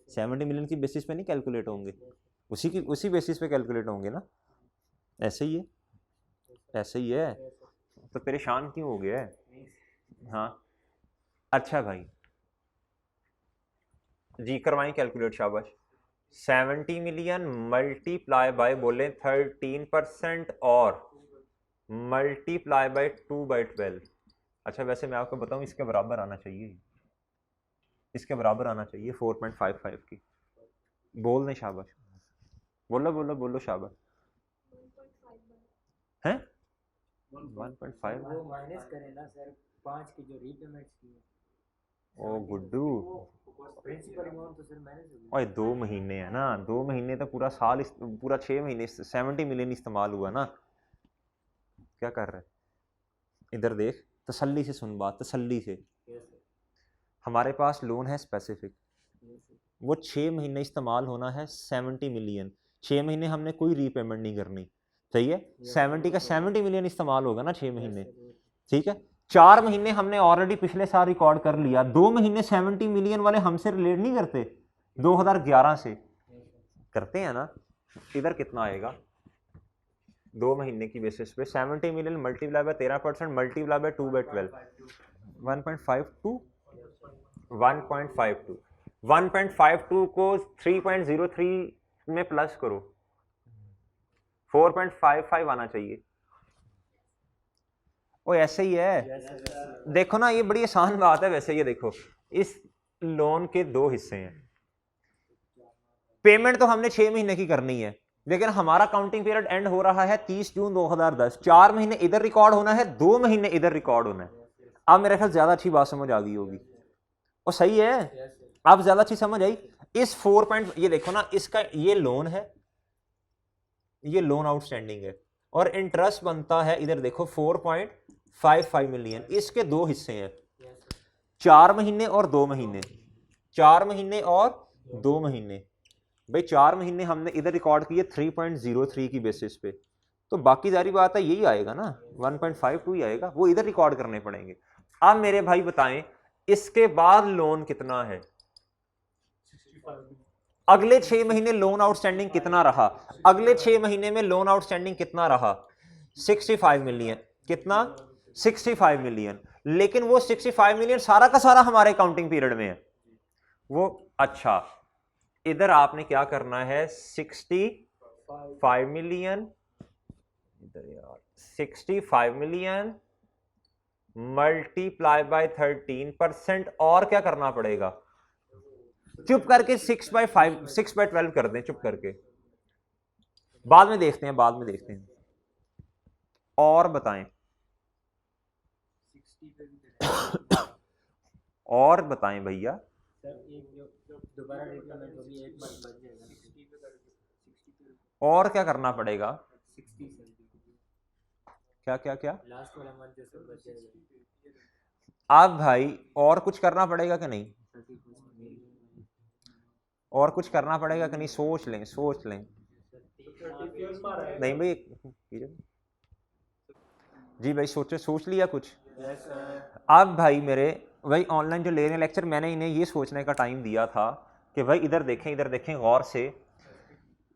70 मिलियन की बेसिस पे नहीं कैलकुलेट होंगे, उसी बेसिस पे कैलकुलेट होंगे ना। ऐसे ही है, ऐसे ही है, तो परेशान क्यों हो गया है? हाँ अच्छा भाई जी, करवाएं कैलकुलेट, शाबाश। 70 मिलियन मल्टीप्लाई बाय बोले 13% और मल्टीप्लाई बाय 2/12। अच्छा वैसे मैं आपको बताऊं, इसके बराबर आना चाहिए, इसके बराबर आना चाहिए 4.55 की। बोल दें शाबाश, बोलो बोलो बोलो शाबाश। हैं 1.5 वो माइनस करें ना सर 5 की जो रीपेमेंट्स की है। ओ गुड्डू, प्रिंसिपल अमाउंट तो सर माइनस होगी। ओए 2 महीने है ना, 2 महीने तो पूरा साल, पूरा 6 महीने 70 मिलियन इस्तेमाल हुआ ना। क्या कर रहे हैं इधर देख, तसल्ली से सुन बात, तसल्ली से। हमारे पास लोन है स्पेसिफिक, वो 6 महीने इस्तेमाल होना है 70 मिलियन। 6 महीने हमने कोई रीपेमेंट नहीं करनी, सही है। 70 का 70 मिलियन इस्तेमाल होगा ना 6 महीने, ठीक है। 4 महीने हमने ऑलरेडी पिछले साल रिकॉर्ड कर लिया। 2 महीने 70 मिलियन वाले हमसे रिलेट नहीं करते, 2011 से करते हैं ना। इधर कितना आएगा 2 महीने की बेसिस पे? 70 million multiply by 13% multiply by 2/12, 1.52 1.52 1.52 को 3.03 में प्लस करो, 4.55 आना चाहिए। वो ऐसे ही है, देखो ना, ये बड़ी आसान बात है वैसे। ये देखो, इस लोन के 2 हिस्से हैं, पेमेंट तो हमने 6 महीने की करनी है, लेकिन हमारा काउंटिंग पीरियड एंड हो रहा है 30 जून 2010। 4 महीने इधर रिकॉर्ड होना है, 2 महीने इधर रिकॉर्ड होना है। अब मेरे ख्याल ज्यादा अच्छी बात समझ आ गई होगी, और सही है, अब ज्यादा अच्छी समझ आई। इस 4 ये देखो ना, इसका ये लोन है, ये लोन आउटस्टैंडिंग है, और इंटरेस्ट बनता है इधर देखो 4.55 मिलियन। इसके 2 हिस्से हैं, 4 महीने और 2 महीने, 4 महीने और 2 महीने। भाई 4 महीने हमने इधर रिकॉर्ड किए 3.03 की बेसिस पे, तो बाकी सारी बात है यही आएगा ना, 1.52 ही आएगा, वो इधर रिकॉर्ड करने पड़ेंगे। अब मेरे भाई बताएं इसके बाद लोन कितना है? अगले 6 महीने लोन आउटस्टैंडिंग कितना रहा? अगले 6 महीने में लोन आउटस्टैंडिंग कितना रहा? 65 मिलियन। कितना? 65 मिलियन। लेकिन वो 65 मिलियन सारा का सारा हमारे काउंटिंग पीरियड में है वो। अच्छा, इधर आपने क्या करना है, 65 मिलियन, इधर यार 65 मिलियन मल्टीप्लाई बाय 13%, और क्या करना पड़ेगा? चुप करके 6/12 कर दें, चुप करके, बाद में देखते हैं, बाद में देखते हैं। और बताएं और बताएं भैया। और क्या करना पड़ेगा? क्या क्या क्या? अब भाई और कुछ करना पड़ेगा कि नहीं? और कुछ करना पड़ेगा कि नहीं? सोच लें, सोच लें। नहीं भाई, जी भाई सोचे, सोच लिया कुछ? अब भाई मेरे भाई ऑनलाइन जो ले रहे हैं लेक्चर, मैंने इन्हें ये सोचने का टाइम दिया था कि भाई इधर देखें गौर से।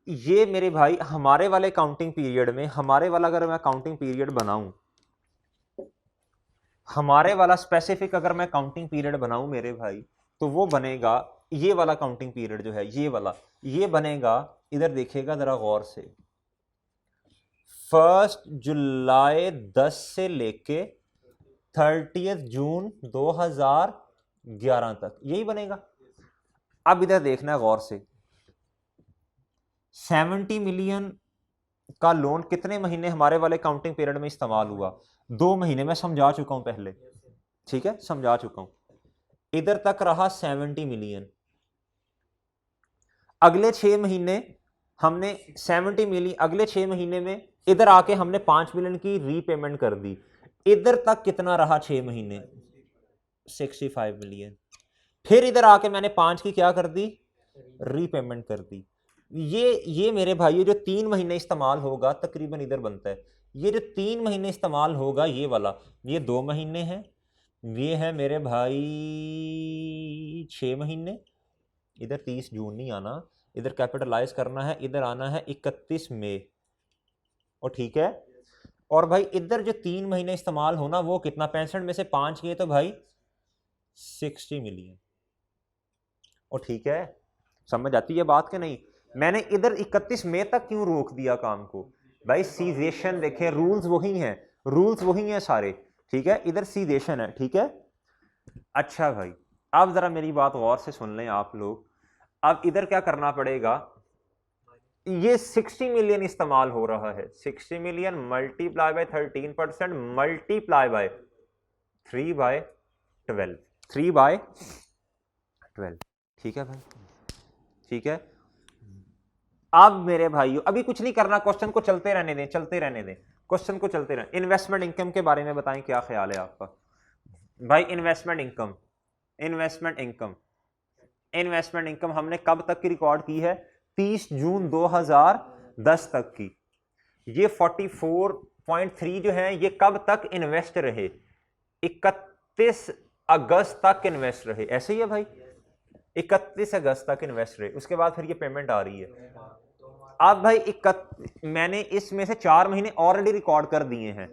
ये मेरे भाई हमारे वाले काउंटिंग पीरियड में, हमारे वाला अगर मैं काउंटिंग पीरियड बनाऊं, हमारे वाला स्पेसिफिक अगर मैं काउंटिंग पीरियड बनाऊं मेरे भाई, तो वो बनेगा, ये वाला काउंटिंग पीरियड जो है ये वाला, ये बनेगा, इधर देखिएगा जरा गौर से, 1 जुलाई 10 से लेके 30 जून 2011 तक, यही बनेगा। अब इधर देखना गौर से, 70 मिलियन का लोन कितने महीने हमारे वाले काउंटिंग पीरियड में इस्तेमाल हुआ? 2 महीने। मैं समझा चुका हूं पहले, ठीक है, समझा चुका हूं। इधर तक रहा 70 मिलियन। अगले 6 महीने हमने 70 मिलियन, अगले 6 महीने में इधर आके हमने 5 मिलियन की रीपेमेंट कर दी। इधर तक कितना रहा 6 महीने? 65 मिलियन। फिर इधर आके मैंने 5 की क्या कर दी? रीपेमेंट कर दी। ये मेरे भाई जो 3 महीने इस्तेमाल होगा तकरीबन इधर बनता है। ये जो 3 महीने इस्तेमाल होगा ये वाला, ये 2 महीने हैं, ये है मेरे भाई 6 महीने। इधर 30 जून नहीं आना, इधर कैपिटलाइज करना है, इधर आना है 31 मई। और ठीक है, और भाई इधर जो 3 महीने इस्तेमाल होना वो कितना? 65 में से 5 किए तो भाई 60 मिलियन। और ठीक है, समझ आती है बात कि नहीं? मैंने इधर 31 मई तक क्यों रोक दिया काम को? भाई सीजेशन देखें, रूल्स वही हैं, रूल्स वही हैं सारे, ठीक है। इधर सीजेशन है, ठीक है। अच्छा भाई, अब जरा मेरी बात गौर से सुन लें आप लोग। अब इधर क्या करना पड़ेगा? ये 60 मिलियन इस्तेमाल हो रहा है, 60 million multiply by 13% multiply by 3/12, 3/12, ठीक है भाई, ठीक है। अब मेरे भाइयों अभी कुछ नहीं करना, क्वेश्चन को चलते रहने दें, चलते रहने दें, क्वेश्चन को चलते रहने। इन्वेस्टमेंट इनकम के बारे में बताएं, क्या ख्याल है आपका भाई? Investment income, investment income, investment income हमने कब तक की रिकॉर्ड की है? 30 जून 2010 तक की। ये 44.3 जो है ये कब तक इन्वेस्ट रहे? 31 अगस्त तक इन्वेस्ट रहे, ऐसे ही है भाई, 31 अगस्त तक इन्वेस्ट रहे। उसके बाद फिर ये पेमेंट आ रही है। अब भाई मैंने इसमें से 4 महीने ऑलरेडी रिकॉर्ड कर दिए हैं,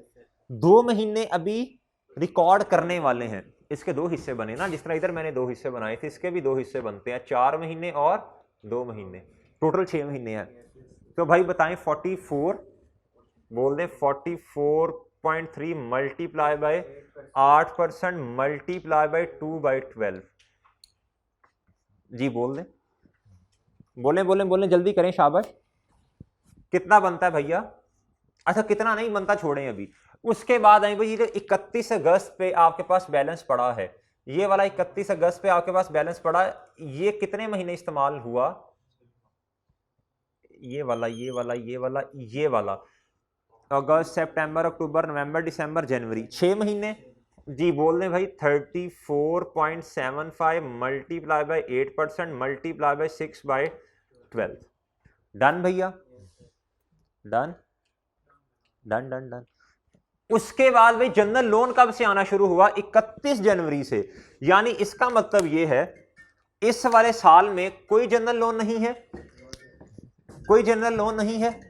2 महीने अभी रिकॉर्ड करने वाले हैं। इसके 2 हिस्से बने ना, जिस तरह इधर मैंने 2 हिस्से बनाए थे, इसके भी 2 हिस्से बनते हैं, 4 महीने और 2 महीने, टोटल 6 महीने हैं। तो भाई बताएं 44 बोल दें, 44.3 मल्टीप्लाई बाय 8% मल्टीप्लाई बाय 2/12। जी बोल दें, बोलें बोलें बोलें, जल्दी करें, शाबाश। कितना बनता है भैया? अच्छा कितना नहीं बनता छोड़ें अभी। उसके बाद आई भाई, ये 31 अगस्त पे आपके पास बैलेंस पड़ा है, ये वाला 31 अगस्त पे आपके पास बैलेंस पड़ा है, ये कितने महीने इस्तेमाल हुआ? ये वाला, ये वाला, ये वाला, ये वाला, अगस्त, सितंबर, अक्टूबर, नवंबर, दिसंबर, जनवरी, 6 महीने। जी बोल दें भाई 34.75 multiply by 8% multiply by 6/12। Done भैया, डन डन डन डन। उसके बाद भाई जनरल लोन कब से आना शुरू हुआ? 31 जनवरी से। यानी इसका मतलब यह है इस वाले साल में कोई जनरल लोन नहीं है, कोई जनरल लोन नहीं है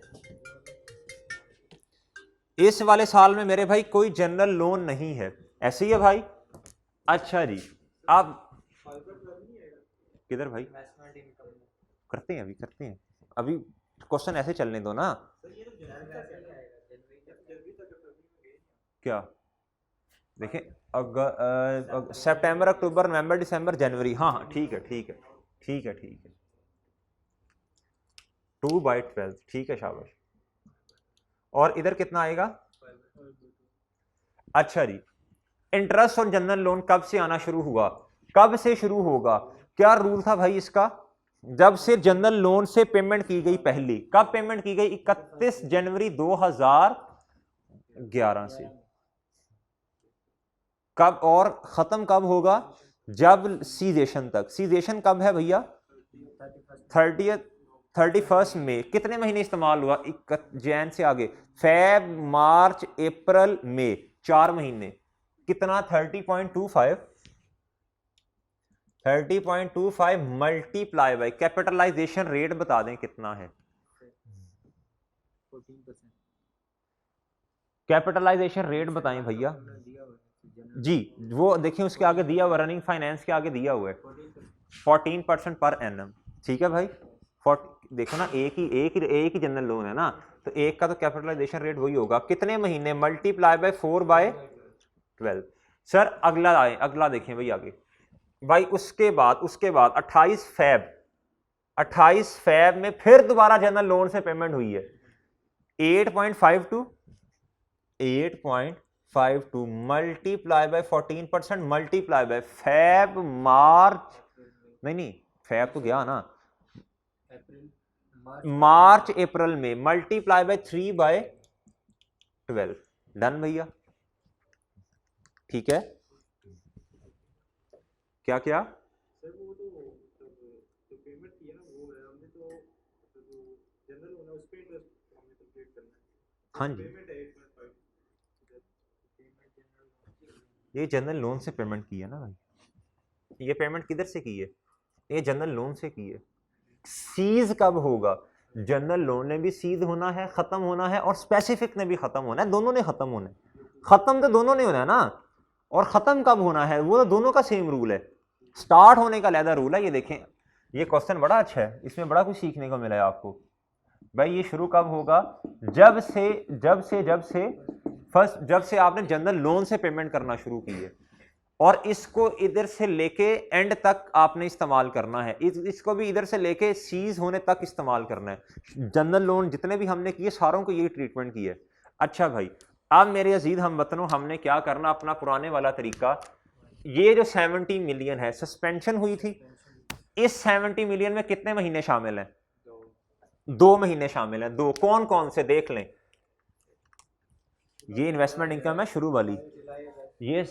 इस वाले साल में मेरे भाई, कोई जनरल लोन नहीं है, ऐसे ही है भाई। अच्छा जी, अब किधर भाई? करते हैं, अभी करते हैं, अभी क्वेश्चन ऐसे चलने दो ना। क्या देखें, सितंबर, अक्टूबर, नवंबर, दिसंबर, जनवरी, हाँ हाँ ठीक है, ठीक है, ठीक है, ठीक है, 2/12, ठीक है, शाबाश। और इधर कितना आएगा? अच्छा जी, इंटरेस्ट ऑन जनरल लोन कब से आना शुरू हुआ? कब से शुरू होगा? क्या रूल था भाई इसका? जब से जनरल लोन से पेमेंट की गई पहली, कब पेमेंट की गई? 31 जनवरी 2011 से। कब और खत्म कब होगा? जब सीजेशन तक। सीजेशन कब है भैया? 31 मई। कितने महीने इस्तेमाल हुआ? जैन से आगे, फेब, मार्च, अप्रैल, मई, 4 महीने। कितना? 30.25 मल्टीप्लाई बाय, कैपिटलाइजेशन रेट बता दें कितना है? 14%। कैपिटलाइजेशन रेट बताएं भैया जी। वो देखिए उसके आगे दिया हुआ, रनिंग फाइनेंस के आगे दिया हुआ है 14% पर एनम, ठीक है भाई। देखो ना, एक ही जनरल लोन है ना, तो एक का तो कैपिटलाइजेशन रेट वही होगा, कितने महीने, मल्टीप्लाई बाय 4/12। सर अगला देखें भाई आगे भाई, उसके बाद 28 फैब में फिर दोबारा जनरल लोन से पेमेंट हुई है 8.52 multiply by 14% multiply by Feb March, नहीं फैब तो गया ना, मार्च अप्रैल में मल्टीप्लाई बाय 3/12। डन भैया, ठीक है। क्या क्या सर वो तो जो पेमेंट की है ना वो है, हमने तो जो जनरल होना उस पे इंटरेस्ट हमने कंप्लीट करना है। हाँ जी, पेमेंट है 8.5। ये जनरल लोन से पेमेंट की है ना भाई, ये पेमेंट किधर से की है, ये जनरल लोन से की है। सीज कब होगा, जनरल लोन ने भी सीज होना है, खत्म होना है, और स्पेसिफिक ने भी खत्म होना है, दोनों ने खत्म होना है। खत्म तो दोनों ने होना है ना, और खत्म कब होना है वो तो दोनों का सेम रूल है, स्टार्ट होने का अलग रूल है। ये देखें, ये क्वेश्चन बड़ा अच्छा है, इसमें बड़ा कुछ सीखने को मिला है आपको। भाई ये शुरू कब होगा, जब से आपने जनरल लोन से पेमेंट करना शुरू की है, और इसको इधर से लेके एंड तक आपने इस्तेमाल करना है, इसको भी इधर से लेके सीज होने तक इस्तेमाल करना है। जनरल लोन जितने भी हमने किए सारों को यही ट्रीटमेंट की है। अच्छा भाई, अब मेरे अजीज हम वतनों, हमने क्या करना, अपना पुराने वाला तरीका, ये जो 70 मिलियन है सस्पेंशन हुई थी, इस 70 मिलियन में कितने महीने शामिल हैं, 2 महीने शामिल हैं। 2 कौन कौन से देख लें, ये इन्वेस्टमेंट इनकम है शुरू वाली, ये है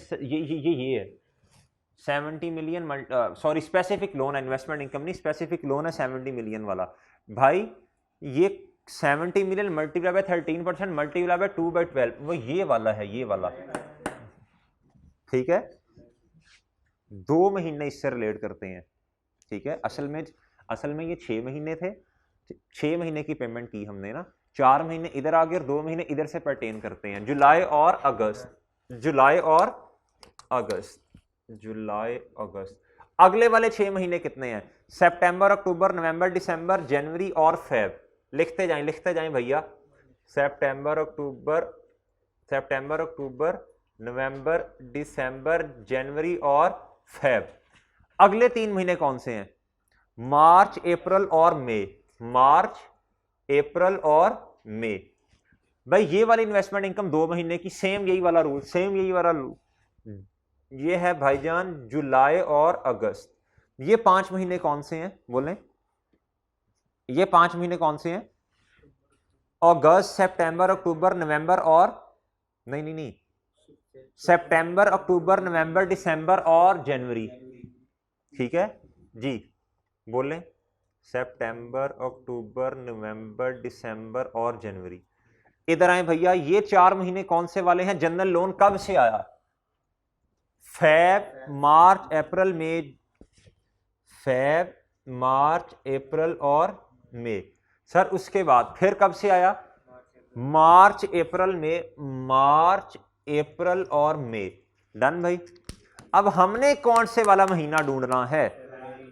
70 मिलियन, सॉरी स्पेसिफिक लोन है, इन्वेस्टमेंट इनकम नहीं, स्पेसिफिक लोन है 70 मिलियन वाला। भाई ये 70 million multiply by 13% multiply by 2/12, वो ये वाला है, ये वाला, ठीक है। 2 महीने इससे रिलेट करते हैं, ठीक है। असल में ये 6 महीने थे, 6 महीने की पेमेंट की हमने ना, 4 महीने इधर आ गए और 2 महीने इधर से पर्टेन करते हैं, जुलाई और अगस्त। अगले वाले 6 महीने कितने हैं, सितंबर, अक्टूबर, नवंबर, दिसंबर, जनवरी और फेब। लिखते जाएं भैया, सितंबर, अक्टूबर, नवंबर, दिसंबर, जनवरी और फेब। अगले 3 महीने कौन से हैं, मार्च, अप्रैल और मई। भाई ये वाली इन्वेस्टमेंट इनकम 2 महीने की, सेम यही वाला रूल, ये है भाईजान जुलाई और अगस्त। ये 5 महीने कौन से हैं बोलें, ये 5 महीने कौन से हैं, अगस्त, सितंबर, अक्टूबर, नवंबर और नहीं, सितंबर, अक्टूबर, नवंबर, दिसंबर और जनवरी, ठीक है जी। बोलें, सितंबर, अक्टूबर, नवंबर, दिसंबर और जनवरी। इधर आए भैया, ये 4 महीने कौन से वाले हैं, जनरल लोन कब से आया, फेब, मार्च, अप्रैल और मई। सर उसके बाद फिर कब से आया, मार्च, अप्रैल और मई। डन भाई। अब हमने कौन से वाला महीना ढूंढना है,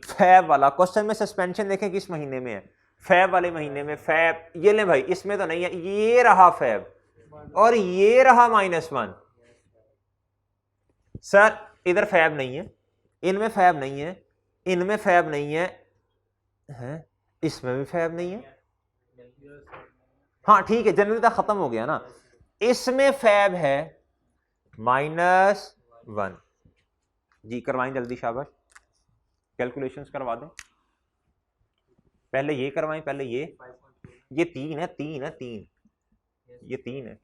फैब वाला। क्वेश्चन में सस्पेंशन देखें किस महीने में है, फैब वाले महीने में। फैब ये ले भाई, इसमें तो नहीं है, ये रहा फैब और ये रहा -1। सर इधर फैब नहीं है, इनमें फैब नहीं है, इनमें फैब नहीं है, इसमें भी फैब नहीं है। हाँ ठीक है, जनवरी तक खत्म हो गया ना, इसमें फैब है -1। जी करवाएं जल्दी, शाबाश, कैलकुलेशंस करवा दें। पहले ये करवाएं, पहले ये 3 है, 3 है, 3, ये 3 है।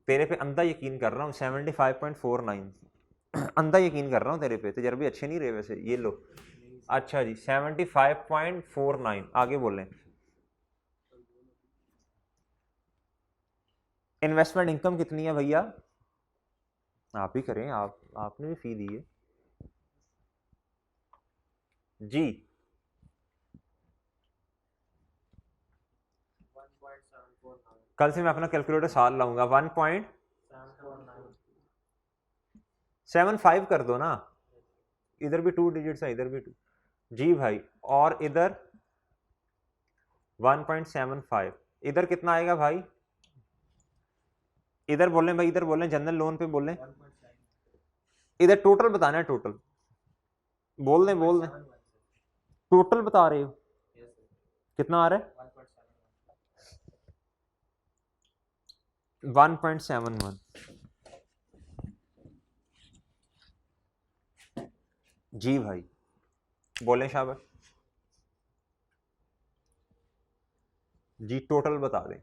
तेरे पे अंधा यकीन कर रहा हूँ, 75.49 अंधा यकीन कर रहा हूँ तेरे पे, तजर्बे अच्छे नहीं रहे वैसे। ये लो, अच्छा जी 75.49। आगे बोलें, इन्वेस्टमेंट इनकम कितनी है भैया, आप ही करें, आपने भी फी दी है जी। 1.749। कल से मैं अपना कैलकुलेटर साथ लाऊंगा। 1.75 कर दो ना, इधर भी 2 डिजिट्स है, इधर भी 2। जी भाई, और इधर 1.75, इधर कितना आएगा भाई? इधर बोलें भाई, इधर बोलें, जनरल लोन पे बोलें, इधर टोटल बताना है, टोटल बोल दें, टोटल बता रहे हो कितना आ रहा है? 1.71। जी भाई बोलें शाबाश जी, टोटल बता दें।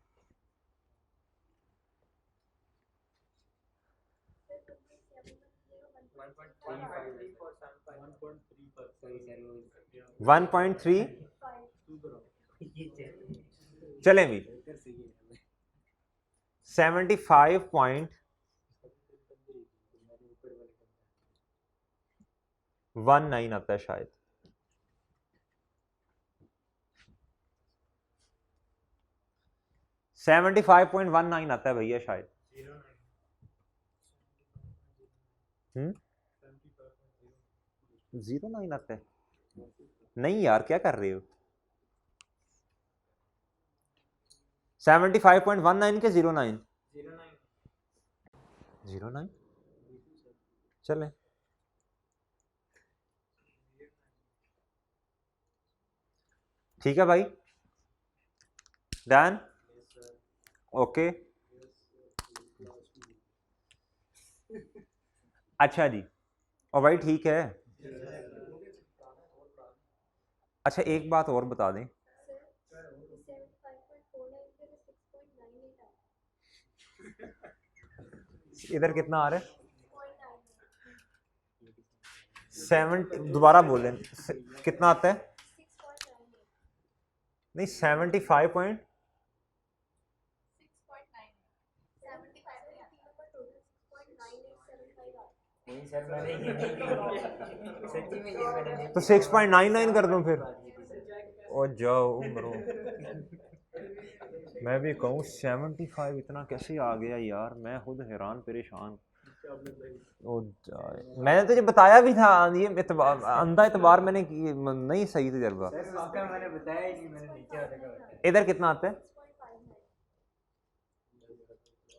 वन पॉइंट थ्री चले भी 75.19 आता है शायद। $75.19 आता है भैया शायद। 09 आता है? नहीं यार, क्या कर रहे हो? 75.19 के 09? 09 चले। ठीक है भाई, डन, ओके। अच्छा जी, और भाई ठीक है। अच्छा एक बात और बता दें, इधर कितना आ रहा है? 7, दोबारा बोलें, कितना आता है? नहीं 75 पॉइंट, नहीं सर, मैंने ये नहीं किया सच्ची में, ये मैंने नहीं तो 6.99 कर दूं फिर? ओ जाओ मरो, मैं भी कहूँ 75 इतना कैसे आ गया यार, मैं खुद हैरान परेशान। ओ जाए, मैंने तुझे बताया भी था, ये अंधा एतबार मैंने नहीं सही तजर्बा। सर, उसका मैंने बताया ही नहीं, मैंने नीचे वाले का बताया। इधर कितना आता है?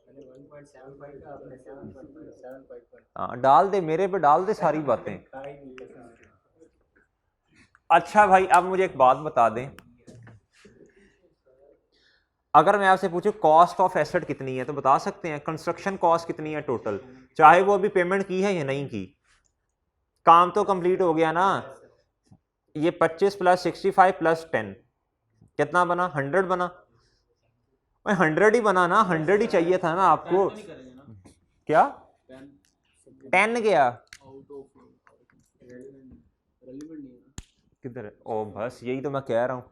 मैंने 1.75 का, आपने 7.7. हाँ डाल दे, मेरे पे डाल दे सारी बातें। कहा ही नहीं कसम से। अच्छा भाई, अब मुझे एक बात बता दें, अगर मैं आपसे पूछूं कॉस्ट ऑफ एसेट कितनी है तो बता सकते हैं? कंस्ट्रक्शन कॉस्ट कितनी है टोटल, चाहे वो अभी पेमेंट की है या नहीं की, काम तो कंप्लीट हो गया ना। ये 25 + 65 + 10 कितना बना? 100 बना। 100 ही बना ना, 100 ही चाहिए था ना आपको। क्या 10 गया किधर है? ओ बस यही तो मैं कह रहा हूँ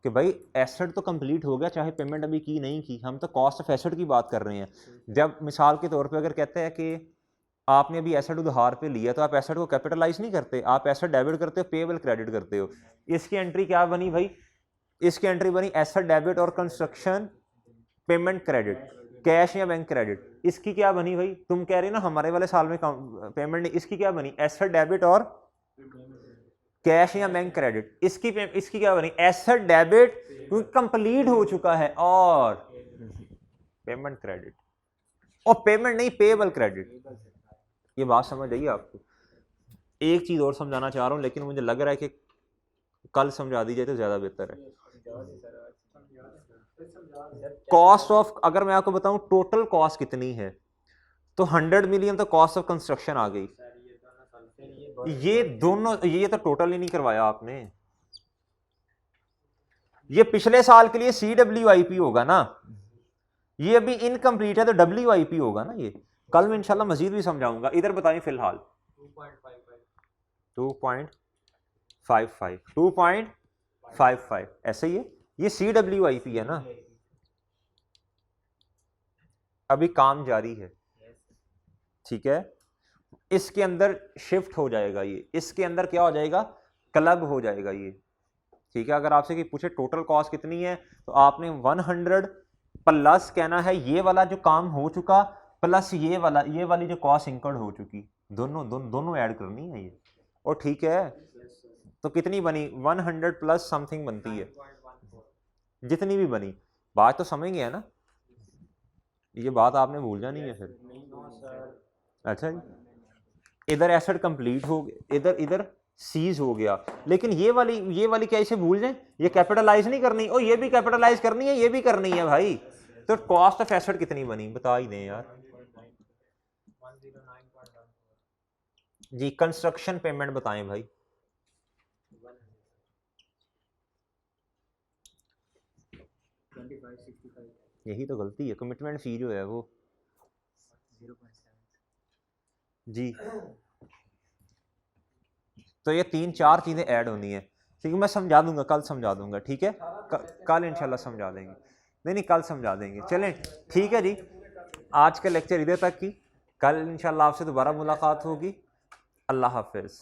कि भाई एसेट तो कंप्लीट हो गया, चाहे पेमेंट अभी की नहीं की, हम तो कॉस्ट ऑफ एसेट की बात कर रहे हैं। जब मिसाल के तौर पे अगर कहते हैं कि आपने अभी एसेट उधार पे लिया तो आप एसेट को कैपिटलाइज नहीं करते, आप एसेट डेबिट करते हो, पेएबल क्रेडिट करते हो। इसकी एंट्री क्या बनी भाई? इसकी एंट्री बनी एसेट डेबिट और कंस्ट्रक्शन पेमेंट क्रेडिट, कैश या बैंक क्रेडिट। इसकी क्या बनी भाई? तुम कह रहे हो ना हमारे वाले साल में पेमेंट नहीं, इसकी क्या बनी? एसेट डेबिट और कैश या बैंक क्रेडिट। इसकी क्या बनी? एसेट डेबिट क्योंकि कंप्लीट हो चुका है, और पेमेंट क्रेडिट, और पेमेंट नहीं पेएबल क्रेडिट। ये बात समझ आई आपको? एक चीज और समझाना चाह रहा हूं, लेकिन मुझे लग रहा है कि कल समझा दी जाए तो ज्यादा बेहतर है। कॉस्ट ऑफ, अगर मैं आपको बताऊं टोटल कॉस्ट कितनी है, तो 100 मिलियन तो कॉस्ट ऑफ कंस्ट्रक्शन आ गई। ये दोनों, ये तो टोटल ही नहीं करवाया आपने। ये पिछले साल के लिए CWIP होगा ना, ये अभी इनकम्प्लीट है तो WIP होगा ना। ये कल मैं इंशाल्लाह मजीद भी समझाऊंगा। इधर बताएं फिलहाल 2.55 ऐसे ही है, ये CWIP है ना, अभी काम जारी है, ठीक है। इसके अंदर शिफ्ट हो जाएगा, ये इसके अंदर क्या हो जाएगा? क्लब हो जाएगा ये, ठीक है। अगर आपसे कि पूछे टोटल कॉस्ट कितनी है तो आपने 100 प्लस कहना है ये वाला जो काम हो चुका प्लस ये वाली जो कॉस्ट इंकर्ड हो चुकी, दोनों ऐड करनी है ये। और ठीक है, तो कितनी बनी 100 प्लस समथिंग बनती है, जितनी भी बनी। बात तो समझ गया ना, ये बात आपने भूल जानी है फिर। अच्छा जी, इधर एसेट कंप्लीट हो गया, इधर सीज हो गया, लेकिन ये वाली कैसे भूल जाए, ये कैपिटलाइज नहीं करनी, और ये भी कैपिटलाइज करनी है, ये भी करनी है भाई। तो कॉस्ट ऑफ एसेट कितनी बनी बता ही दें यार जी। कंस्ट्रक्शन पेमेंट बताएं भाई। यही तो गलती है, कमिटमेंट फी जो है वो 0.7 जी। तो ये 3-4 चीजें ऐड होनी है, ठीक है। मैं समझा दूंगा, कल समझा दूंगा, ठीक है। कल इंशाल्लाह समझा देंगे, नहीं कल समझा देंगे। चलें ठीक है जी, आज का लेक्चर इधर तक की, कल इंशाल्लाह आपसे दोबारा मुलाकात होगी। अल्लाह हाफिज़।